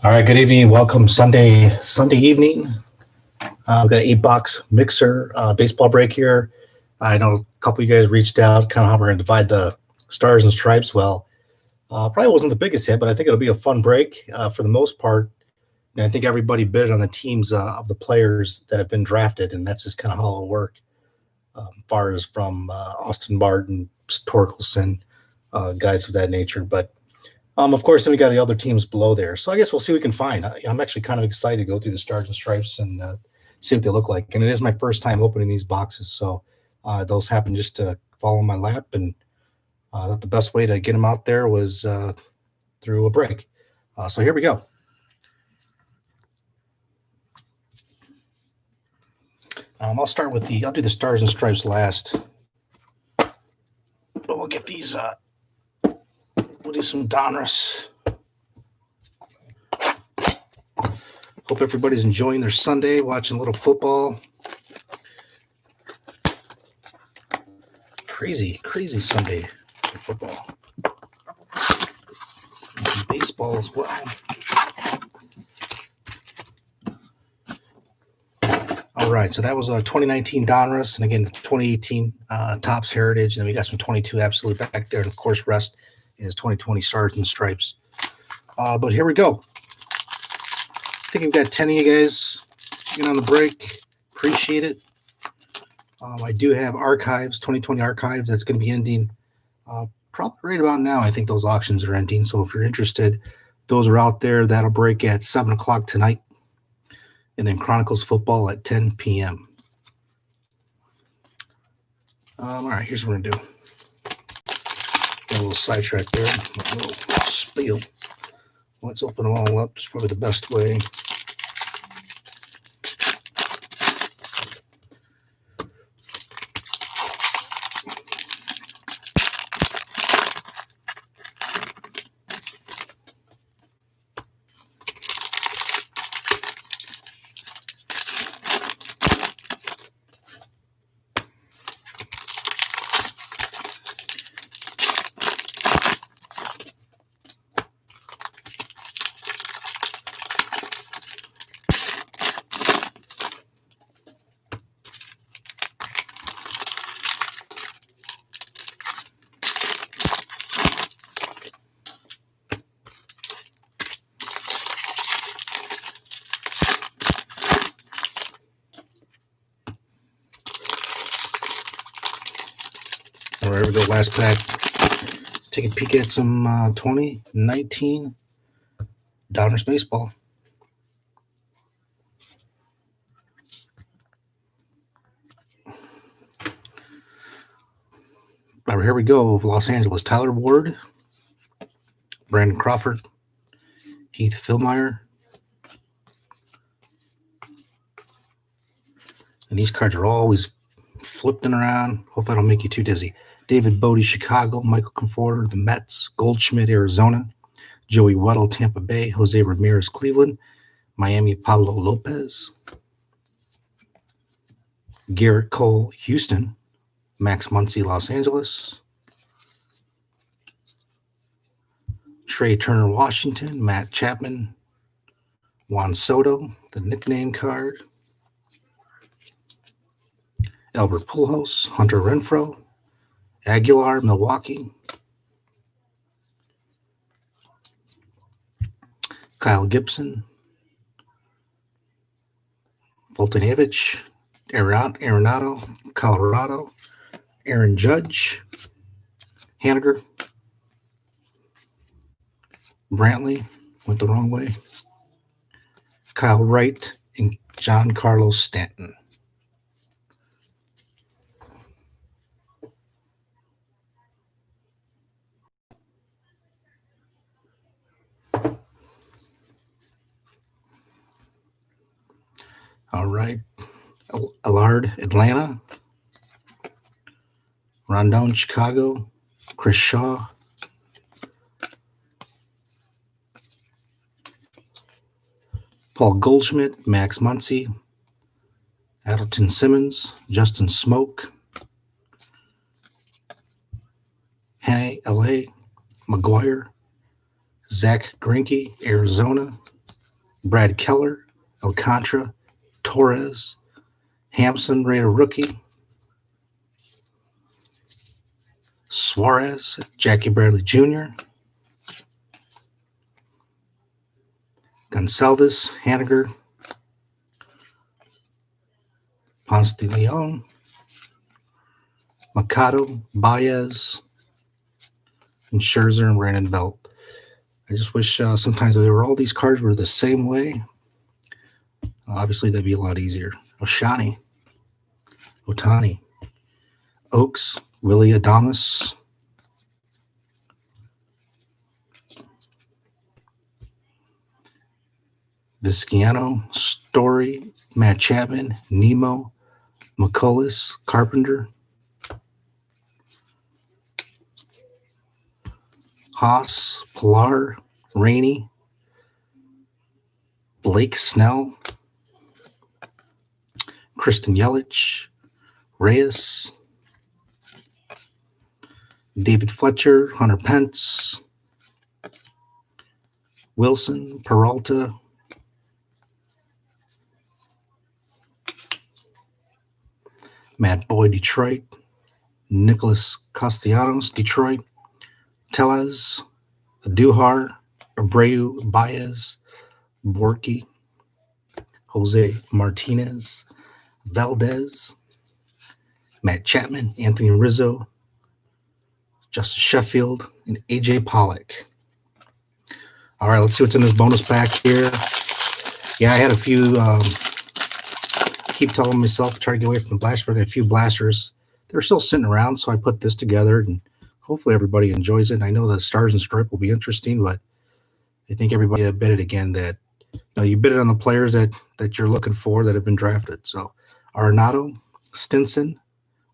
All right, good evening. Welcome Sunday evening. We've got an 8 box mixer baseball break here. I know a couple of you guys reached out, kind of how we're going to divide the stars and stripes. Well, probably wasn't the biggest hit, but I think it'll be a fun break for the most part. And I think everybody bid on the teams of the players that have been drafted, and that's just kind of how it'll work. As far as from Austin Martin, Torkelson, guys of that nature. But of course, then we got the other teams below there. So I guess we'll see what we can find. I'm actually kind of excited to go through the stars and stripes and see what they look like. And it is my first time opening these boxes, so those happen just to fall in my lap. And thought the best way to get them out there was through a break. So here we go. I'll start with I'll do the stars and stripes last. But we'll get these, we'll do some Donruss. Hope everybody's enjoying their Sunday, watching a little football. Crazy Sunday for football. And baseball as well. All right, so that was 2019 Donruss, and again, 2018 Topps Heritage, and then we got some 22 Absolute back there, and of course, rest is 2020 Stars and Stripes. But here we go. I think we've got 10 of you guys in on the break. Appreciate it. I do have archives, 2020 archives, that's going to be ending probably right about now. I think those auctions are ending, so if you're interested, those are out there. That'll break at 7 o'clock tonight. And then Chronicles football at 10 p.m. All right, here's what we're going to do. Got a little sidetrack there, a little spiel. Let's open them all up. It's probably the best way. All right, we go. Last pack. Take a peek at some 2019 Donruss baseball. All right, here we go. Los Angeles. Tyler Ward, Brandon Crawford, Heath Fillmyer. And these cards are always flipping around. Hopefully I don't make you too dizzy. David Bodie, Chicago. Michael Conforter, the Mets. Goldschmidt, Arizona. Joey Weddle, Tampa Bay. Jose Ramirez, Cleveland. Miami, Pablo Lopez. Garrett Cole, Houston. Max Muncy, Los Angeles. Trey Turner, Washington. Matt Chapman. Juan Soto, the nickname card. Albert Pujols, Hunter Renfroe. Aguilar, Milwaukee. Kyle Gibson. Voltanovich. Arenado, Colorado. Aaron Judge. Haniger. Brantley went the wrong way. Kyle Wright and Giancarlo Stanton. All right. Allard, Atlanta. Rondon, Chicago. Chris Shaw. Paul Goldschmidt, Max Muncy. Adelton Simmons, Justin Smoke. Hannah, LA. McGuire. Zach Greinke, Arizona. Brad Keller, Alcantara, Torres, Hampson, Raider rookie, Suarez, Jackie Bradley Jr., Gonsalves, Haniger, Ponce de Leon, Machado, Baez, and Scherzer and Brandon Belt. I just wish sometimes they were all these cards were the same way. Obviously, that'd be a lot easier. Oshani, Otani, Oaks, Willie Adames, Vizcaino, Story, Matt Chapman, Nemo, McCullers, Carpenter, Haas, Pilar, Rainey, Blake Snell, Kristen Yelich, Reyes, David Fletcher, Hunter Pence, Wilson, Peralta, Matt Boyd, Detroit, Nicholas Castellanos, Detroit, Tellez, Duhar, Abreu, Baez, Borky, Jose Martinez, Valdez, Matt Chapman, Anthony Rizzo, Justin Sheffield, and AJ Pollock. All right, let's see what's in this bonus pack here. Yeah, I had a few, keep telling myself to try to get away from the blasters, but I had a few blasters. They were still sitting around, so I put this together, and hopefully everybody enjoys it. And I know the Stars and Stripe will be interesting, but I think everybody that bid it again that you bid it on the players that you're looking for that have been drafted. So Arenado, Stinson,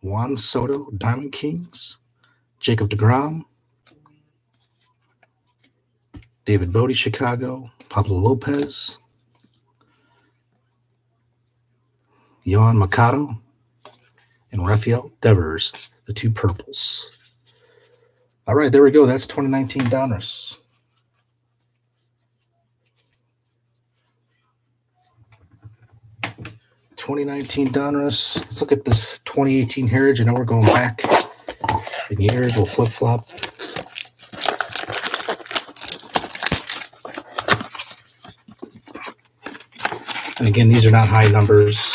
Juan Soto, Diamond Kings, Jacob deGrom, David Bodie, Chicago, Pablo Lopez, Yohan Machado, and Rafael Devers, the two purples. All right, there we go. That's 2019 Donruss. Let's look at this 2018 Heritage. I know we're going back in years. We'll flip-flop. And again, these are not high numbers.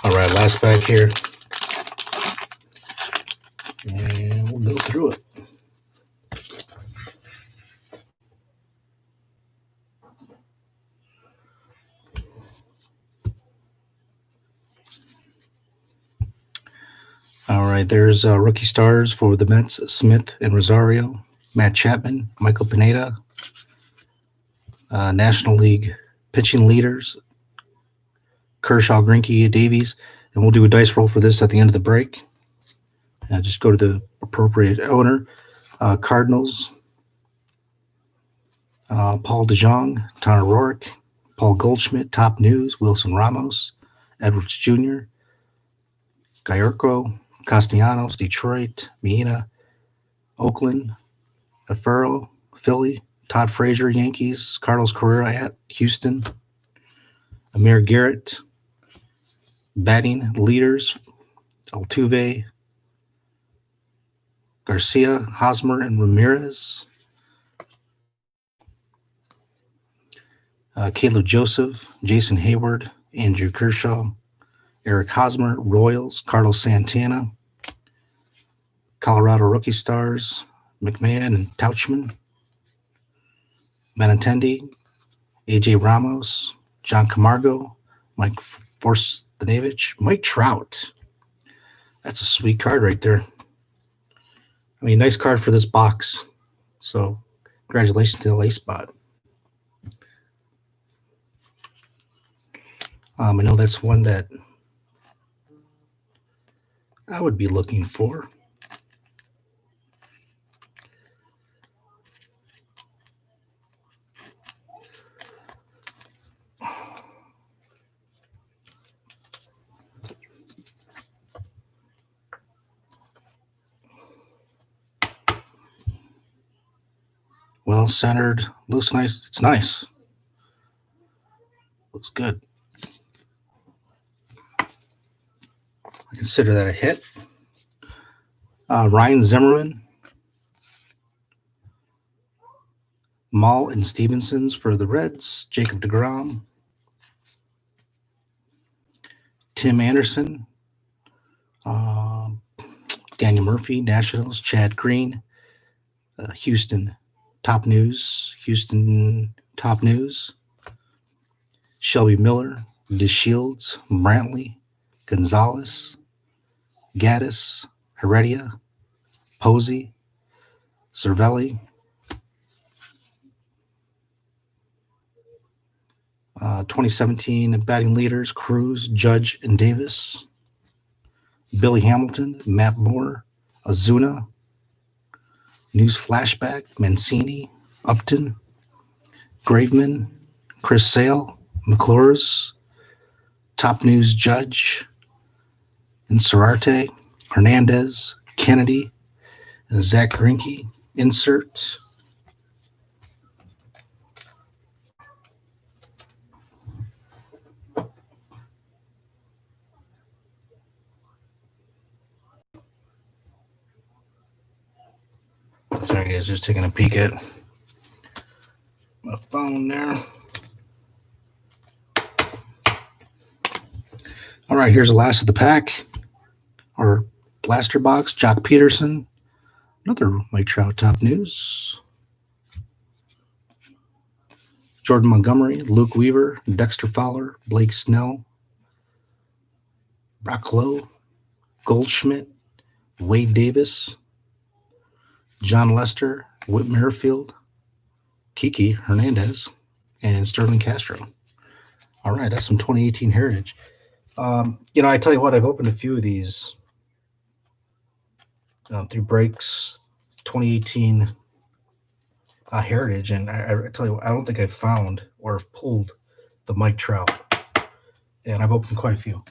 All right, last bag here. And we'll go through it. All right, there's rookie stars for the Mets, Smith and Rosario, Matt Chapman, Michael Pineda, National League pitching leaders, Kershaw, Greinke, Davies, and we'll do a dice roll for this at the end of the break. Just go to the appropriate owner. Cardinals, Paul DeJong, Tanner Roark, Paul Goldschmidt, Top News, Wilson Ramos, Edwards Jr., Gallardo, Castellanos, Detroit, Miena, Oakland, Afero, Philly, Todd Frazier, Yankees, Carlos Correa at Houston, Amir Garrett, batting leaders, Altuve, Garcia, Hosmer, and Ramirez, Caleb Joseph, Jason Hayward, Andrew Kershaw, Eric Hosmer, Royals, Carlos Santana, Colorado Rookie Stars, McMahon and Tauchman, Benintendi, AJ Ramos, John Camargo, Mike Forstanevich, Mike Trout. That's a sweet card right there. I mean, nice card for this box. So, congratulations to the LA spot. I know that's one that I would be looking for. Well centered. Looks nice. It's nice. Looks good. I consider that a hit. Ryan Zimmerman, Maul and Stevenson's for the Reds. Jacob deGrom, Tim Anderson, Daniel Murphy, Nationals. Chad Green, Houston Top News. Shelby Miller, DeShields, Brantley, Gonzalez, Gaddis, Heredia, Posey, Cervelli, 2017 batting leaders, Cruz, Judge, and Davis, Billy Hamilton, Matt Moore, Ozuna, News Flashback, Mancini, Upton, Graveman, Chris Sale, McClures, Top News Judge, Insurarte, Hernandez, Kennedy, and Zach Greinke. Insert. Sorry, guys, just taking a peek at my phone there. All right, here's the last of the pack, or blaster box. Jock Peterson, another Mike Trout Top News. Jordan Montgomery, Luke Weaver, Dexter Fowler, Blake Snell, Brock Lowe, Goldschmidt, Wade Davis, John Lester, Whit Merrifield, Kiki Hernandez, and Sterling Castro. All right, that's some 2018 Heritage. I tell you what, I've opened a few of these through breaks, 2018 Heritage, and I tell you what, I don't think I've found or have pulled the Mike Trout, and I've opened quite a few.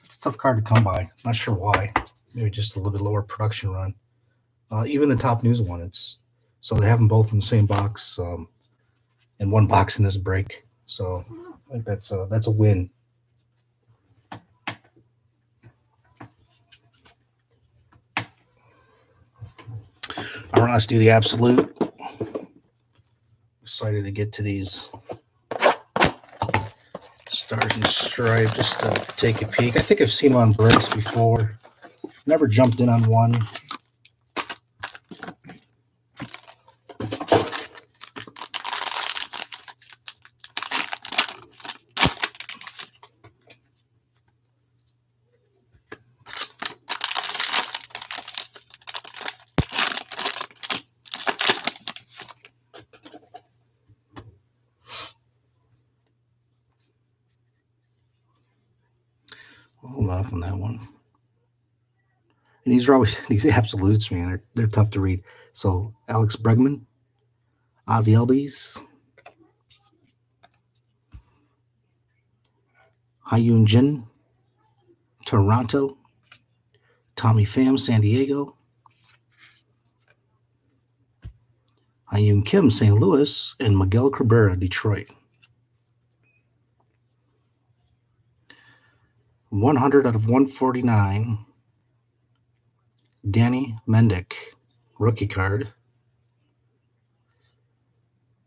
It's a tough card to come by. Not sure why. Maybe just a little bit lower production run. Even the Top News one, so they have them both in the same box, and one box in this break. So I think that's a win. All right, let's do the absolute. Excited to get to these Stars and Stripes just to take a peek. I think I've seen them on breaks before. Never jumped in on one. Hold off on that one. And these are always these absolutes, man. They're tough to read. So Alex Bregman, Ozzie Albies, Hyun Jin, Toronto, Tommy Pham, San Diego, Hyun Kim, St. Louis, and Miguel Cabrera, Detroit. 100 out of 149. Danny Mendick, rookie card,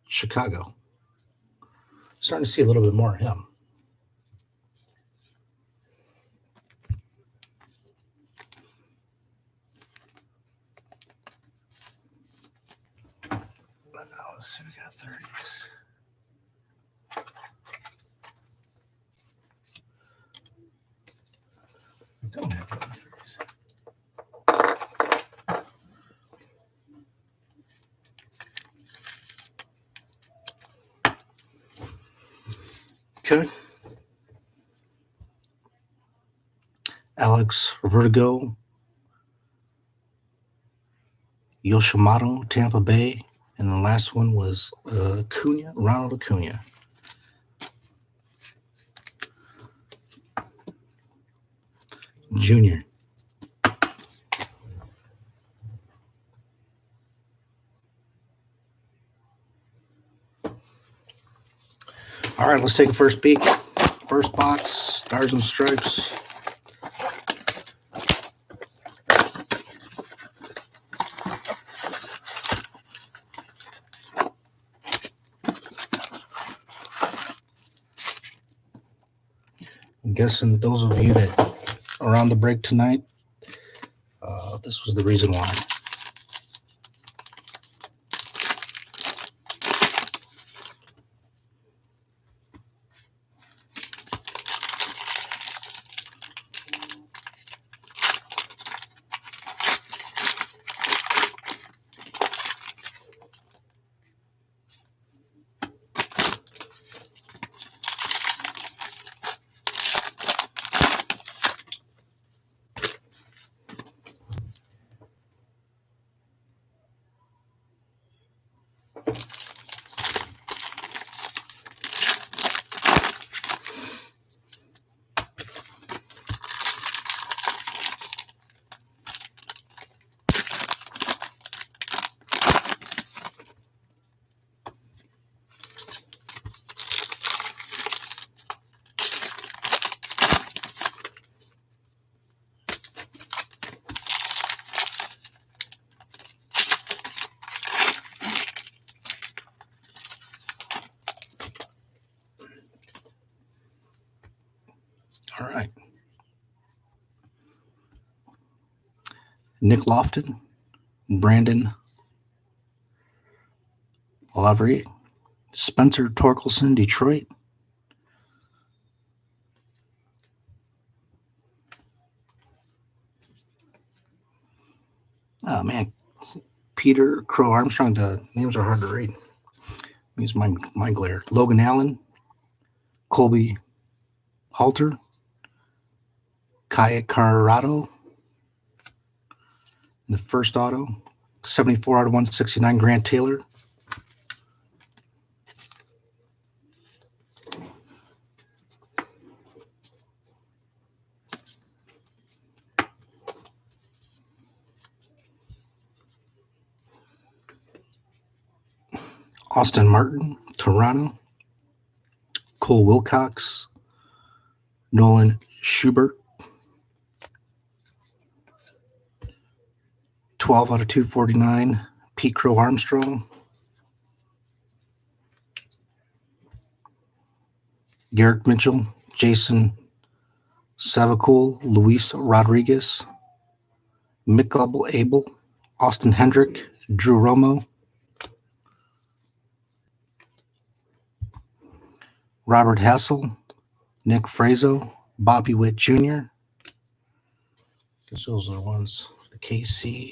Chicago. Starting to see a little bit more of him. Okay. Alex Vertigo, Yoshimato, Tampa Bay. And the last one was Acuna, Ronald Acuna. Junior. All right, let's take a first peek. First box, Stars and Stripes. I'm guessing those of you that are on the break tonight, this was the reason why. All right. Nick Lofton, Brandon Lavery, Spencer Torkelson, Detroit. Oh, man. Peter Crow Armstrong. The names are hard to read. Use my glare. Logan Allen, Colby Halter, Kaya Carrado. The first auto, 74 out of 169, Grant Taylor. Austin Martin, Toronto. Cole Wilcox, Nolan Schubert. 12 out of 249, Pete Crow Armstrong. Garrett Mitchell, Jason Savakul, Luis Rodriguez, Michael Abel, Austin Hendrick, Drew Romo, Robert Hassel, Nick Frazo, Bobby Witt Jr. Guess those are the ones for the KC.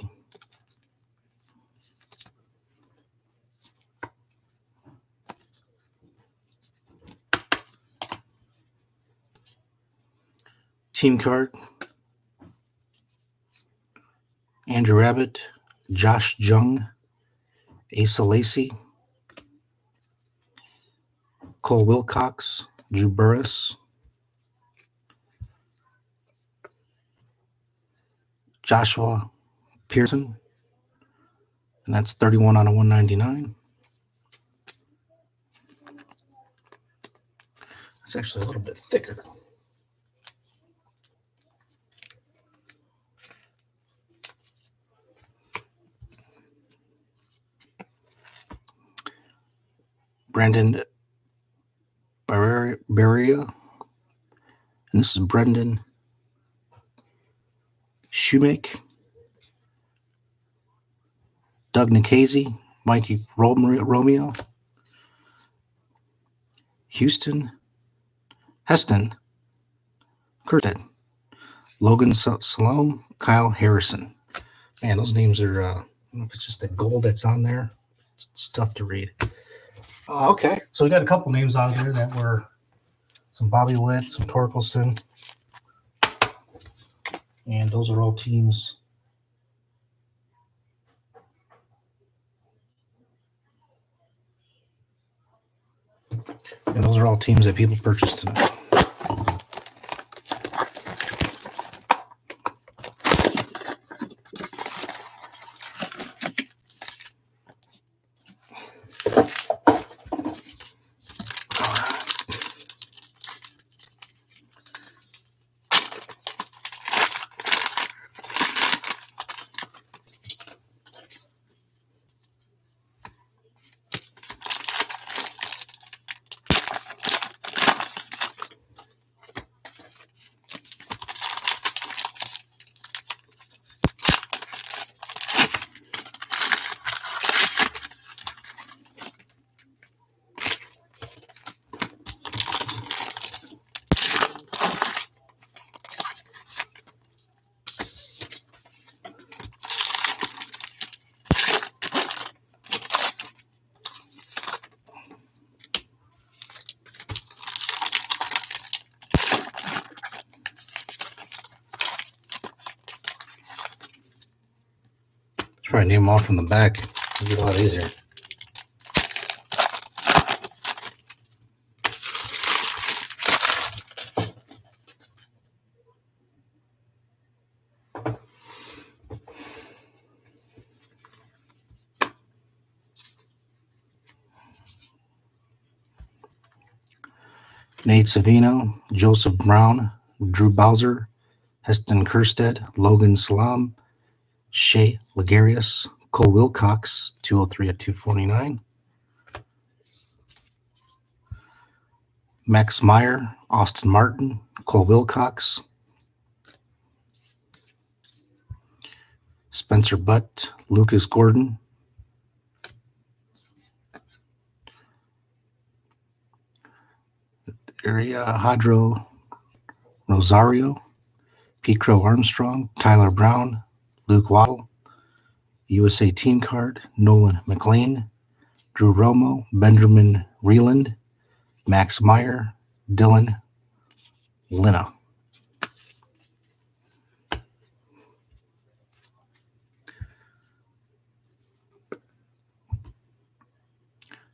Team card. Andrew Abbott, Josh Jung, Asa Lacy, Cole Wilcox, Drew Burris, Joshua Pearson, and that's 31 out of 199. It's actually a little bit thicker. Brandon Barria, and this is Brendan Shoemake, Doug Nikhazy, Mikey Romeo, Heston Curtin, Logan Salome, Kyle Harrison. Man, those names are, I don't know if it's just the gold that's on there. It's tough to read. Okay, so we got a couple names out of there that were some Bobby Witt, some Torkelson. And those are all teams. And those are all teams that people purchased tonight. Try to name them off from the back. It'll be a lot easier. Nate Savino, Joseph Brown, Drew Bowser, Heston Kerstead, Logan Salam, Shea Ligarius, Cole Wilcox, 203 at 249. Max Meyer, Austin Martin, Cole Wilcox. Spencer Butt, Lucas Gordon. Area Hadro Rosario, Pico Armstrong, Tyler Brown, Luke Waddle, USA Team Card, Nolan McLean, Drew Romo, Benjamin Reeland, Max Meyer, Dylan Lina.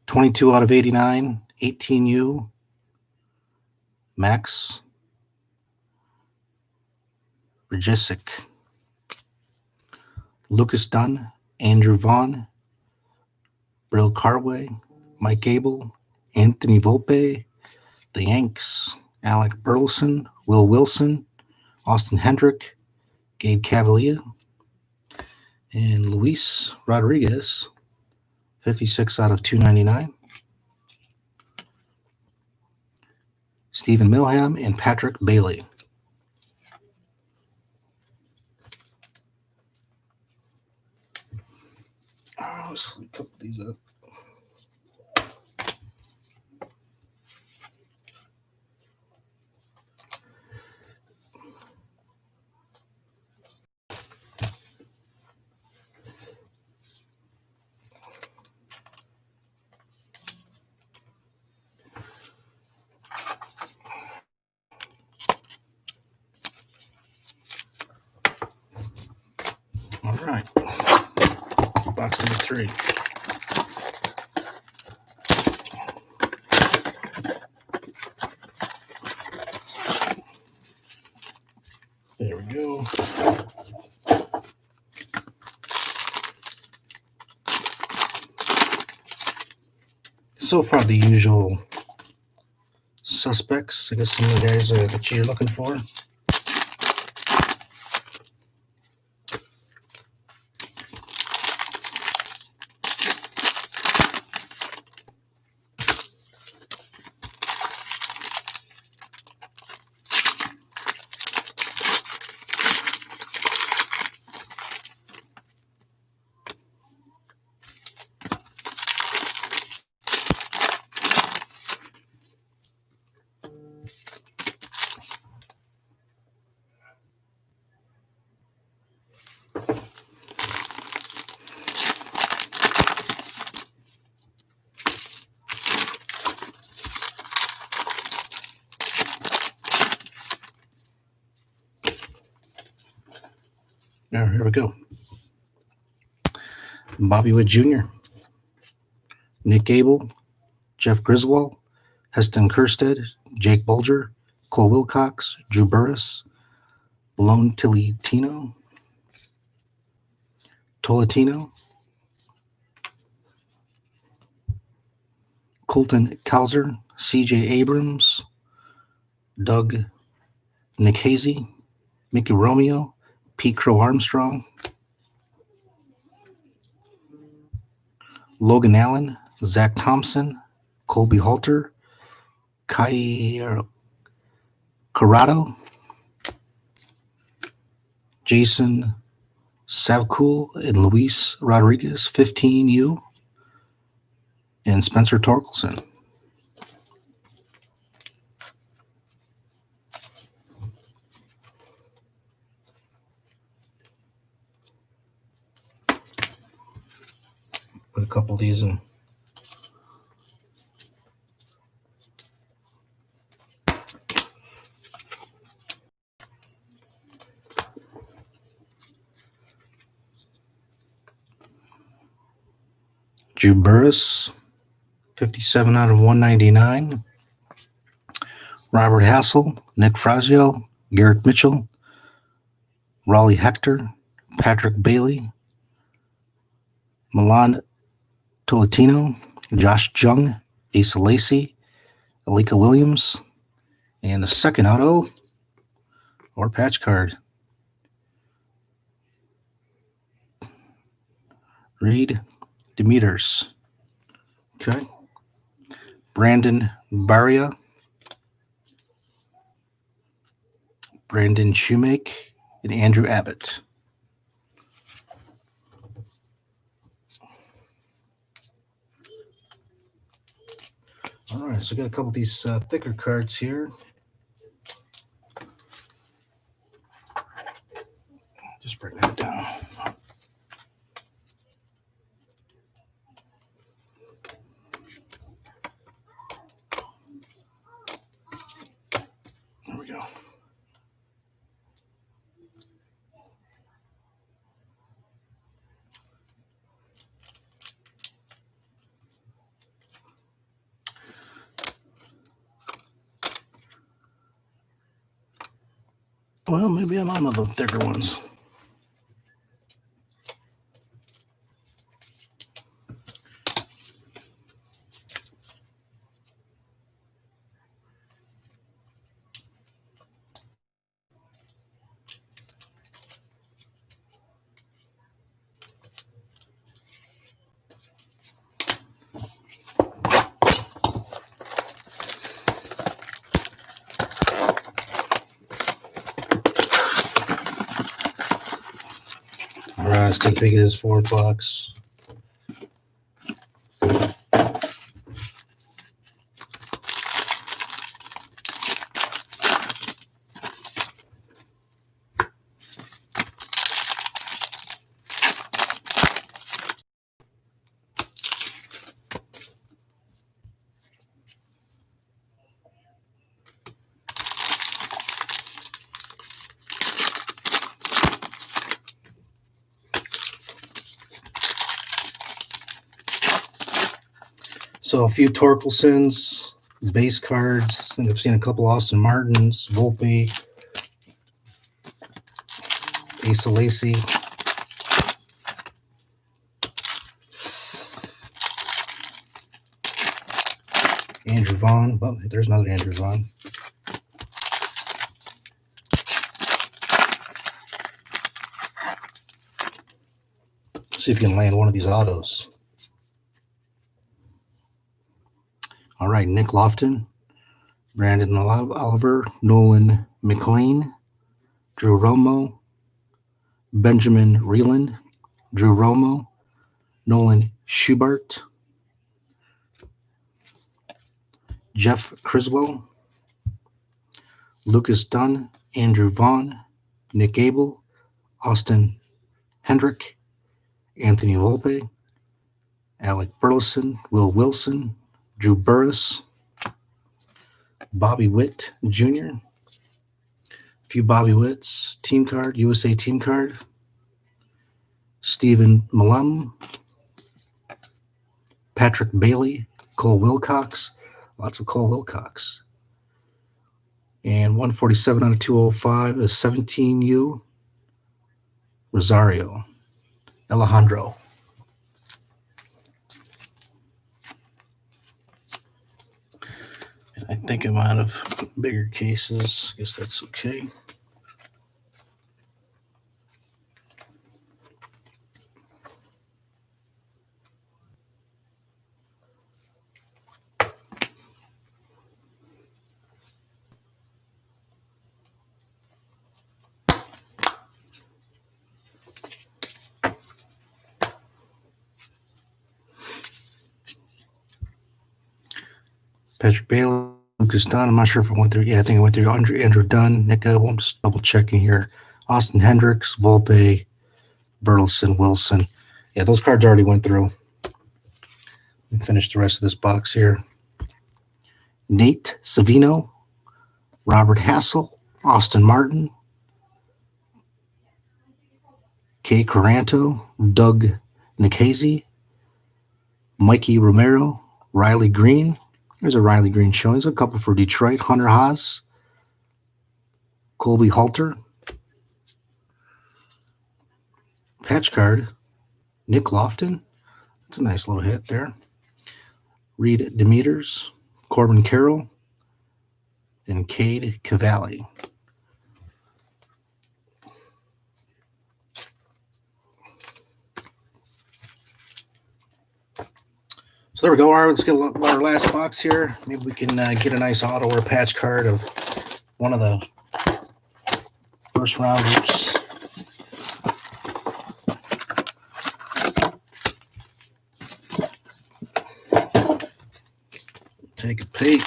(22/89), 18U, Max Rajicic, Lucas Dunn, Andrew Vaughn, Brill Carway, Mike Gable, Anthony Volpe, the Yanks, Alec Burleson, Will Wilson, Austin Hendrick, Gabe Cavalier, and Luis Rodriguez, 56/299. Stephen Milham and Patrick Bailey. Let's couple these up. All right. Box number 3. There we go. So far, the usual suspects. I guess some of the guys that you're looking for. Now, here we go. Bobby Witt Jr., Nick Gable, Jeff Griswold, Heston Kjerstad, Jake Bulger, Cole Wilcox, Drew Burress, Lone Tolentino, Colton Cowser, CJ Abrams, Doug Nikhazy, Mickey Romeo, Pete Crow Armstrong, Logan Allen, Zach Thompson, Colby Halter, Kai Corrado, Jason Savcool, and Luis Rodriguez, 15U, and Spencer Torkelson. Put a couple of these in. Drew Burress, 57 out of 199. Robert Hassel, Nick Frazio, Garrett Mitchell, Raleigh Hector, Patrick Bailey, Milan Tolentino, Josh Jung, Asa Lacey, Alika Williams, and the second auto or patch card, Reed Demeters. Okay. Brandon Baria, Brandon Shoemake, and Andrew Abbott. All right, so got a couple of these thicker cards here. Just bring that down. There we go. Well, maybe I'm on the thicker ones. All right, let's take a peek at this forward box. So a few Torkelsons, base cards. I think I've seen a couple Austin Martins, Volpe, Asa Lacey. Andrew Vaughn. Well, there's another Andrew Vaughn. See if you can land one of these autos. All right, Nick Lofton, Brandon Oliver, Nolan McLean, Drew Romo, Benjamin Reeland, Drew Romo, Nolan Schubert, Jeff Criswell, Lucas Dunn, Andrew Vaughn, Nick Gable, Austin Hendrick, Anthony Volpe, Alec Burleson, Will Wilson, Drew Burress, Bobby Witt Jr., a few Bobby Witts, team card, USA team card. Stephen Malum, Patrick Bailey, Cole Wilcox. Lots of Cole Wilcox. And 147 out of 205 is 17U, Rosario, Alejandro. And I think I'm out of bigger cases. I guess that's okay. Patrick Bailey, Lucas Dunn. I'm not sure if I went through. Yeah, I think I went through Andrew Dunn, Nick Ebel. I'm just double checking here. Austin Hendricks, Volpe, Burleson, Wilson. Yeah, those cards already went through. And finish the rest of this box here. Nate Savino, Robert Hassel, Austin Martin, Kay Caranto, Doug Nikhazy, Mikey Romero, Riley Green. There's a Riley Green showing. There's a couple for Detroit. Hunter Haas, Colby Halter, patch card, Nick Lofton. That's a nice little hit there. Reed Demeters, Corbin Carroll, and Cade Cavalli. So there we go. All right, let's get our last box here. Maybe we can get a nice auto or patch card of one of the first rounders. Take a peek.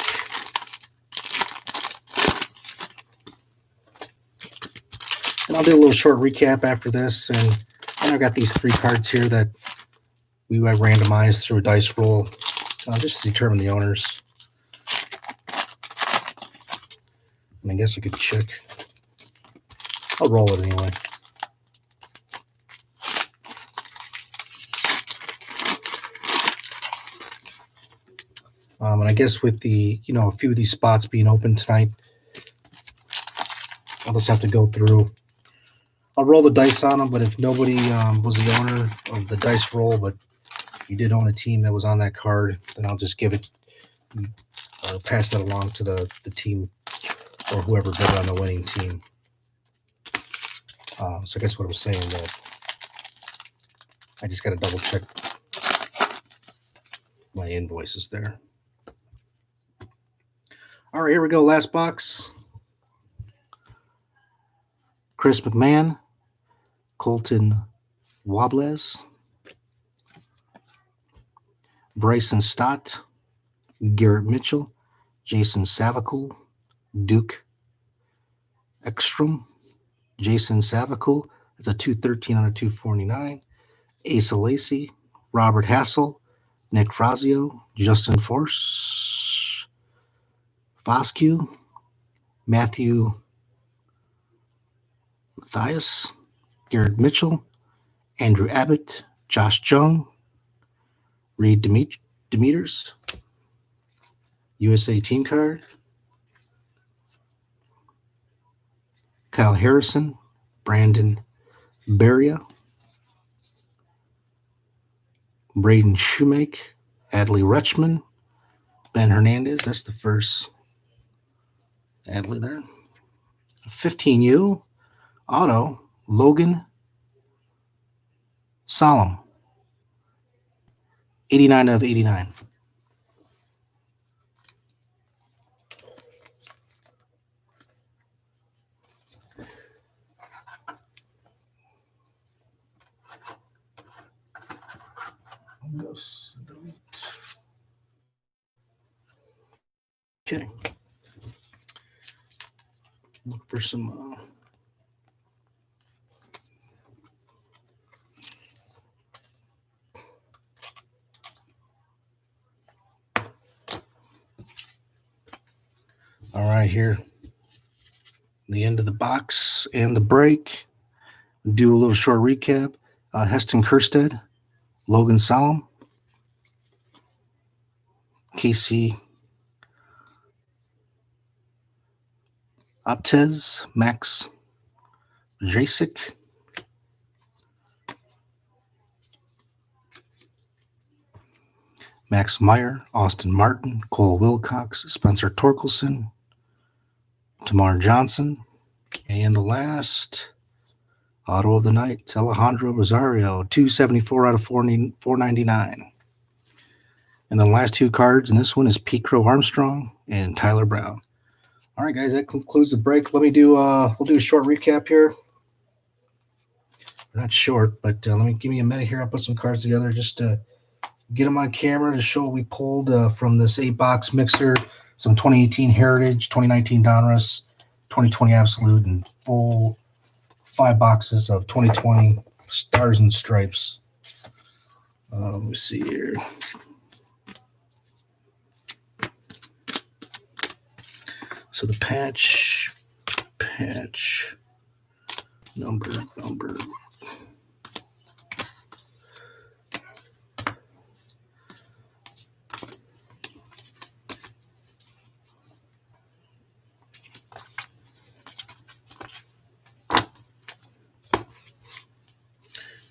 And I'll do a little short recap after this. And I've got these 3 cards here that we randomized through a dice roll just to determine the owners. And I guess I could check. I'll roll it anyway. And I guess with the, a few of these spots being open tonight, I'll just have to go through. I'll roll the dice on them, but if nobody was the owner of the dice roll, but you did own a team that was on that card, then I'll just give it or pass that along to the team or whoever bid on the winning team. So I guess what I was saying that I just got to double check my invoices there. All right, here we go. Last box. Chris McMahon, Colton Wables, Bryson Stott, Garrett Mitchell, Jason Savakul, Duke Ekstrom, Jason Savakul. It's a 213 on a 249. Asa Lacey, Robert Hassel, Nick Frazio, Justin Force, Foscue, Matthew Matthias, Garrett Mitchell, Andrew Abbott, Josh Jung, Reed Demeters, USA team card, Kyle Harrison, Brandon Beria, Braden Shoemake, Adley Rutschman, Ben Hernandez. That's the first Adley there. 15U, auto, Logan Solemn. 89 of 89. Okay. Look for some all right, here. The end of the box and the break. Do a little short recap. Heston Kjerstad, Logan Salem, Casey Optez, Max Jacek, Max Meyer, Austin Martin, Cole Wilcox, Spencer Torkelson, Tamar Johnson, and the last auto of the night, Alejandro Rosario, 274 out of 499. And the last two cards, and this one is Pete Crow Armstrong and Tyler Brown. All right, guys, that concludes the break. Let me do we'll do a short recap here. Not short, but give me a minute here. I'll put some cards together just to get them on camera to show what we pulled from this 8-box mixer, some 2018 Heritage, 2019 Donruss, 2020 Absolute, and full 5 boxes of 2020 Stars and Stripes. Let me see here. So the patch, number.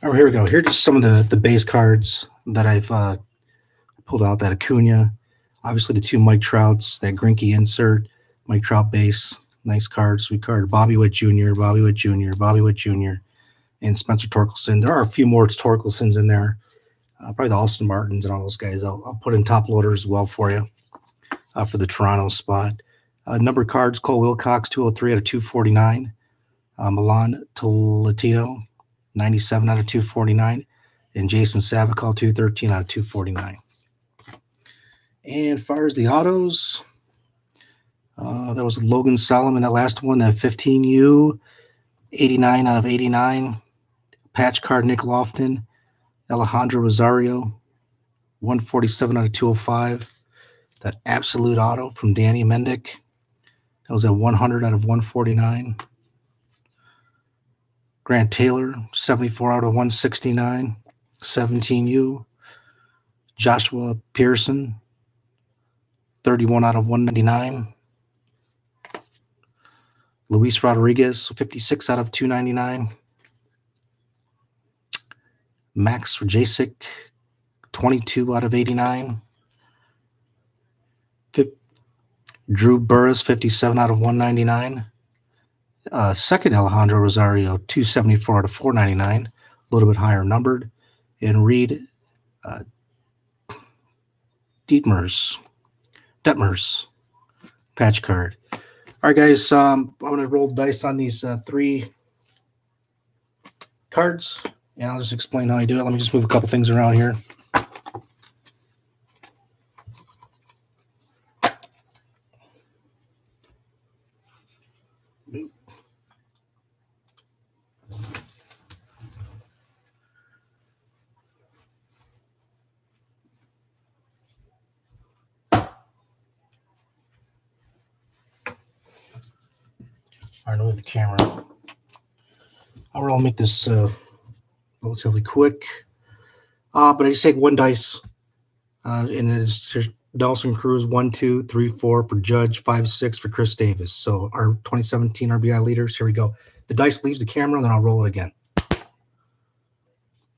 All right, here we go. Here's just some of the base cards that I've pulled out. That Acuna, obviously the 2 Mike Trouts, that Greinke insert, Mike Trout base, nice card, sweet card. Bobby Witt Jr., and Spencer Torkelson. There are a few more Torkelsons in there, probably the Austin Martins and all those guys. I'll put in top loader as well for you for the Toronto spot. Number cards, Cole Wilcox, 203 out of 249. Milan Tolentino, 97 out of 249. And Jason Savicol, 213 out of 249. And as far as the autos, that was Logan Salem in that last one, that 15U, 89 out of 89. Patch card, Nick Lofton, Alejandro Rosario, 147 out of 205. That absolute auto from Danny Mendick. That was at 100 out of 149. Grant Taylor, 74 out of 169. 17U. Joshua Pearson, 31 out of 199. Luis Rodriguez, 56 out of 299. Max Jacek, 22 out of 89. Drew Burris, 57 out of 199. Second Alejandro Rosario, 274 out of 499. A little bit higher numbered. And Reed Detmers, patch card. All right, guys, I'm going to roll the dice on these 3 cards, and I'll just explain how I do it. Let me just move a couple things around here. All right, move the camera. I'll make this relatively quick. But I just take 1 dice, and it's just Dawson Cruz 1, 2, 3, 4 for Judge, 5, 6 for Chris Davis. So our 2017 RBI leaders. Here we go. The dice leaves the camera, and then I'll roll it again.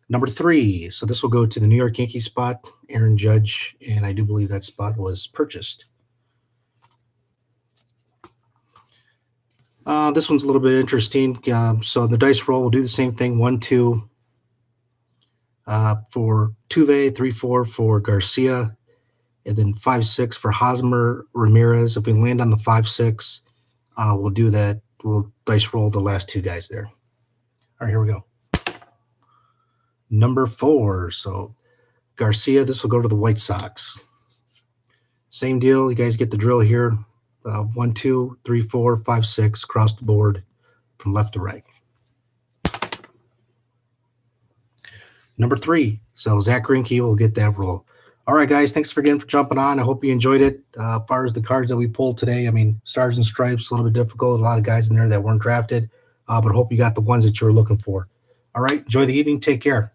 Number 3. So this will go to the New York Yankees spot, Aaron Judge, and I do believe that spot was purchased. This one's a little bit interesting. So the dice roll will do the same thing. 1, 2 for Tuve, 3, 4 for Garcia, and then 5, 6 for Hosmer Ramirez. If we land on the 5, 6, we'll do that. We'll dice roll the last 2 guys there. All right, here we go. Number 4. So Garcia, this will go to the White Sox. Same deal. You guys get the drill here. 1, 2, 3, 4, 5, 6 across the board from left to right. Number 3. So Zach Greinke will get that roll. All right, guys. Thanks again for jumping on. I hope you enjoyed it. As far as the cards that we pulled today, I mean, Stars and Stripes, a little bit difficult. A lot of guys in there that weren't drafted, but hope you got the ones that you were looking for. All right. Enjoy the evening. Take care.